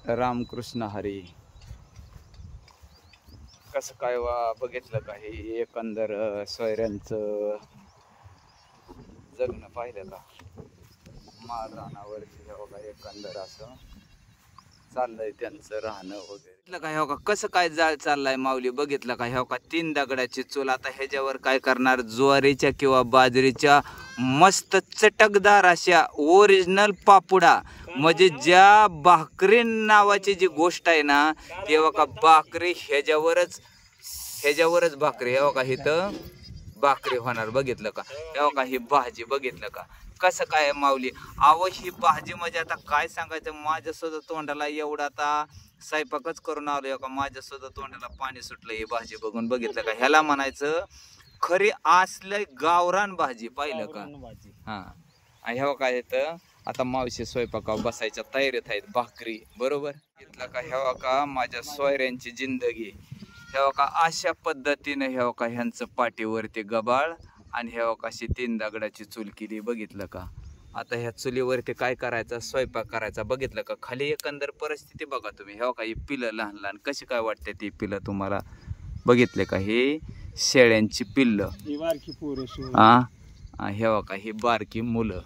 रामकृष्ण हरी. कसं काय बघितलं का हे एकंदर सोयऱ्यांचं जगणं पाहिलं का? माळ रानावरती बघा एकंदर असं चाललंय त्यांचं राहणं वगैरे. काय हो का कसं काय जाळ चाललाय माऊली बघितलं का? हो का 3 दगडाची चूल. आता ह्याच्यावर काय करणार? ज्वारीच्या किंवा बाजरीच्या मस्त चटकदार अशा ओरिजिनल पापुडा, म्हणजे ज्या भाकरी नावाची जी गोष्ट आहे ना, तेव्हा का भाकरी ह्याच्यावरच भाकरी. हे का इथं भाकरी होणार बघितलं का? हे का ही भाजी बघितलं का? कसं काय माऊली? अहो ही भाजी म्हणजे आता काय सांगायचं, माझ्या सुद्धा तोंडाला एवढा आता स्वयंपाकच करून आलो का माझ्या सुद्धा तोंडाला पाणी सुटलं ही भाजी बघून. बघितलं का? ह्याला म्हणायचं खरी असलं गावरान भाजी. पाहिलं का? हा ह्या काय येतं आता मावशी स्वयंपाकावर बसायच्या तयारीत आहेत. भाकरी बरोबर घेतलं का? ह्या का माझ्या सोयऱ्यांची जिंदगी. ह्या का अशा पद्धतीने ह्या का ह्यांचं पाठीवरती गबाळ आणि ह्या कशी 3 दगडाची चूल केली. बघितलं का? आता ह्या चुलीवरती काय करायचं? स्वयंपाक करायचा. बघितलं का? खाली एकंदर परिस्थिती बघा तुम्ही. ह्या का ही पिलं लहान लहान कशी काय वाटते ती पिलं तुम्हाला? बघितले का? हे शेळ्यांची पिल्लं. ह्या का ही बारकी मुलं.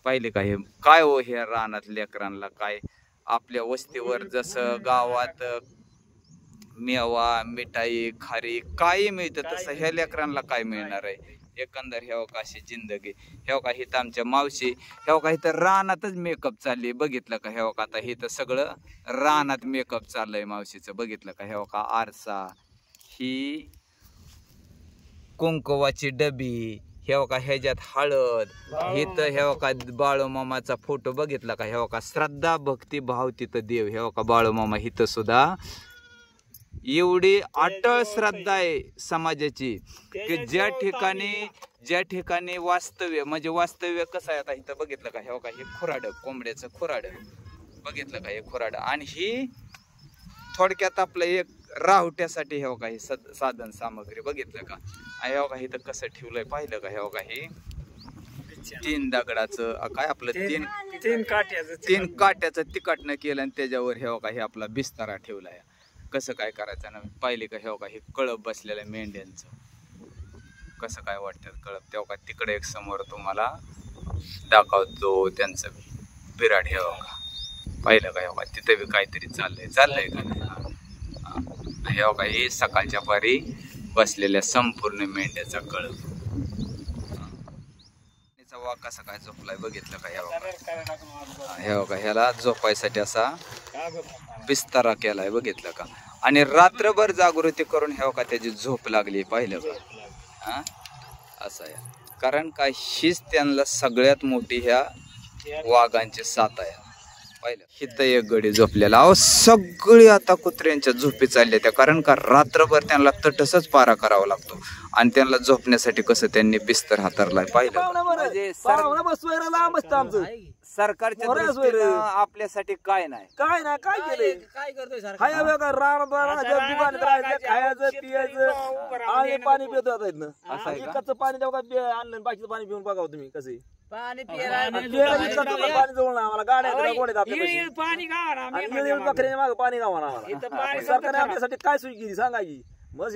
पाहिले का? हे काय हो ह्या रानात लेकरांना काय आपल्या वस्तीवर जसं गावात मेवा मिठाई खारी काही मिळतं तसं ह्या लेकरांना काय मिळणार आहे? एकंदर ह्या का अशी जिंदगी. ह्या का हिथं आमच्या मावशी ह्या का इथं रानातच मेकअप चालली. बघितलं का? ह्या का आता हिथं सगळं रानात मेकअप चाललंय मावशीचं. बघितलं का? ह्या का आरसा, ही कुंकवाची डबी, ह्या का ह्याच्यात हळद, इथं ह्या का बाळूमामाचा फोटो. बघितला का? ह्या का श्रद्धा भक्ती भाव तिथं देव. ह्या का बाळूमामा इथं सुद्धा एवढी अटळ श्रद्धा आहे समाजाची की ज्या ठिकाणी वास्तव्य म्हणजे वास्तव्य कसं आहे. आता इथं बघितलं का? हे का हे खुराड, कोंबड्याचं खुराड. बघितलं का? हे खुराड. आणि ही थोडक्यात आपलं एक राहुट्यासाठी हे का हे साधन सामग्री. बघितलं का? हे का इथं कसं ठेवलंय पाहिलं का? हे का हे 3 दगडाचं काय आपलं 3 काट्याचं तिकटनं केलं आणि त्याच्यावर हे का हे आपला बिस्तारा ठेवलाय. कसं काय करायचं ना? पाहिले का? हे का हे कळप बसलेलं आहे मेंढ्यांचं. कसं काय वाटतं कळप? तेव्हा का तिकडे एक समोर तुम्हाला दाखवतो त्यांचं बिराड. हे का पाहिलं का? हे का तिथं बी काहीतरी चाललंय का नाही? हे का हे सकाळच्या पारी बसलेल्या संपूर्ण मेंढ्याचा कळप. वा कसा काय झोपलाय बघितलं का? हे का ह्याला झोपायसाठी असा बिस्तारा केलाय. बघितलं का? आणि रात्रभर जागृती करून ह्या का त्याची झोप लागली. पाहिलं का? असं आहे. कारण का हीच त्यांना सगळ्यात मोठी ह्या वाघांची साथ आहे. पाहिलं हिथं एक गडी झोपलेला. अहो सगळी आता कुत्र्यांच्या झोपी चालल्या त्या. कारण का रात्रभर त्यांना तटसच पारा करावा लागतो आणि त्यांना झोपण्यासाठी कसं त्यांनी बिस्तर हातारलाय. पाहिलं म्हणजे सरकारच्या दृष्टीनं आपल्यासाठी काय नाही काय केलंय? काय करतोय सरकार? पाणी पितो कच्चं पाणी आणलं बाकीचं पाणी पिऊन बघा तुम्ही कसं पाणी पाणी जवळ आम्हाला गाड्या गोड्या बकऱ्याच्या मागे पाणी गावा आम्हाला. सरकारने आपल्यासाठी काय सोय केली सांगा की? मग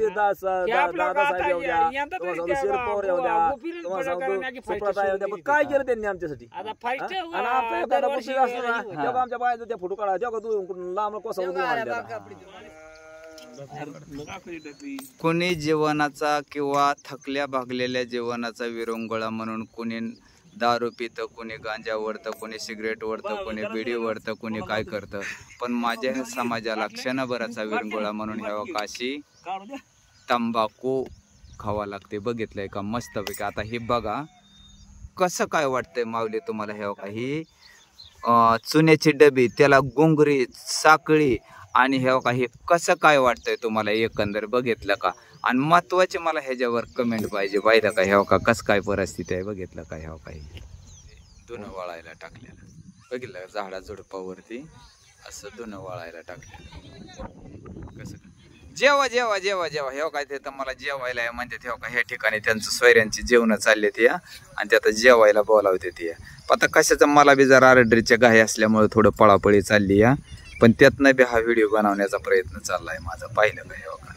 काय केलं त्यांनी आमच्यासाठी? आमच्या बायचा त्या फोटो काढा जेव्हा लांब कोसा. कोणी जीवनाचा किंवा थकल्या भागलेल्या जीवनाचा विरंगुळा म्हणून कोणी दारू पितं, कोणी गांजा ओढतं, कोणी सिगरेट ओढतं, कोणी बिडी ओढतं, कोणी काय करतं. पण माझ्या ह्या समाजाला क्षणभराचा विरंगुळा म्हणून ह्या काशी तंबाखू खावा लागते. बघितलंय का? मस्तपैकी. आता हे बघा कसं काय वाटतंय माऊली तुम्हाला? ह्या का ही चुन्याची डबी, त्याला गुंगरी साखळी आणि ह्या का हे कसं काय वाटतंय तुम्हाला एकंदर? बघितलं का? आणि महत्वाचे मला ह्याच्यावर कमेंट पाहिजे. पाहिलं का? ह्या का कसं काय परिस्थिती आहे? बघितलं का? ह्या काही धुणं वाळायला टाकलेलं. बघितलं का? झाडा झुडपावरती असं धुणं वाळायला टाकलेलं. कसं काय? जेवा जेवा जेवा जेवा. हे काय ते तर मला जेवायला म्हणते. तेव्हा का ह्या ठिकाणी त्यांचं सोयऱ्यांची जेवणं चालले ती आणि ते आता जेवायला बोलावते ती. आता कशाचं मला बी जरा आरड्रीच्या गाय असल्यामुळे थोडं पळापळी चालली. पण त्यातनं बी हा व्हिडिओ बनवण्याचा प्रयत्न चाललाय माझा. पाहिलं का हे बघा.